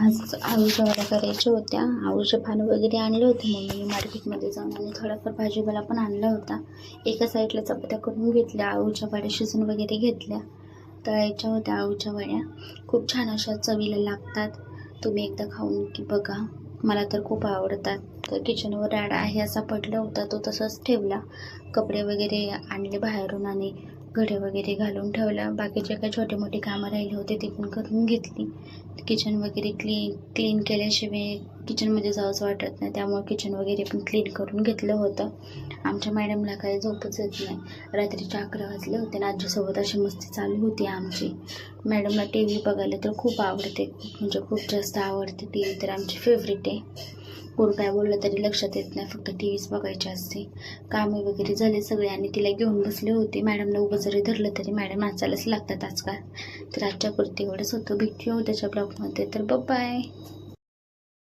आज आळूच्या वड्या करायच्या होत्या. आळूचे पानं वगैरे आणले होते मम्मीने मार्केटमध्ये जाऊन आणि थोडाफार भाजीपाला पण आणला होता. एका साईडला चपात्या करून घेतल्या, आळूच्या वड्या शिजून वगैरे घेतल्या, तळायच्या होत्या आळूच्या वड्या. खूप छान अशा चवीला लागतात. तुम्ही एकदा खाऊन की बघा, मला तर खूप आवडतात. तर किचनवर राडा आहे असा पडला होता, तो तसाच ठेवला. कपडे वगैरे आणले बाहेरून आणि घडे वगैरे घालून ठेवला. बाकीचे काही छोटे मोठे कामं राहिले होते ते पण करून घेतली. किचन वगैरे क्लीन केल्याशिवाय किचनमध्ये जावंच वाटत नाही, त्यामुळे किचन वगैरे पण क्लीन करून घेतलं होतं. आमच्या मॅडमला काही झोपच येत नाही. रात्रीचे 11 वाजले होते आणि आजीसोबत अशी मस्ती चालू होती आमची. मॅडमला टी व्ही बघायला तर खूप आवडते, म्हणजे खूप जास्त आवडते. टी व्ही तर आमची फेवरेट आहे. कोण काय बोललं तरी लक्षात येत नाही, फक्त टी व्हीच बघायची असते. कामे वगैरे झाले सगळे आणि तिला घेऊन बसले होते. मॅडमला उभं जरी धरलं तरी मॅडम नाचायलाच लागतात आजकाल. तर आजच्या पुरती एवढंच होतं. भेटूया उद्याच्या ब्लॉगमध्ये. तर बाय.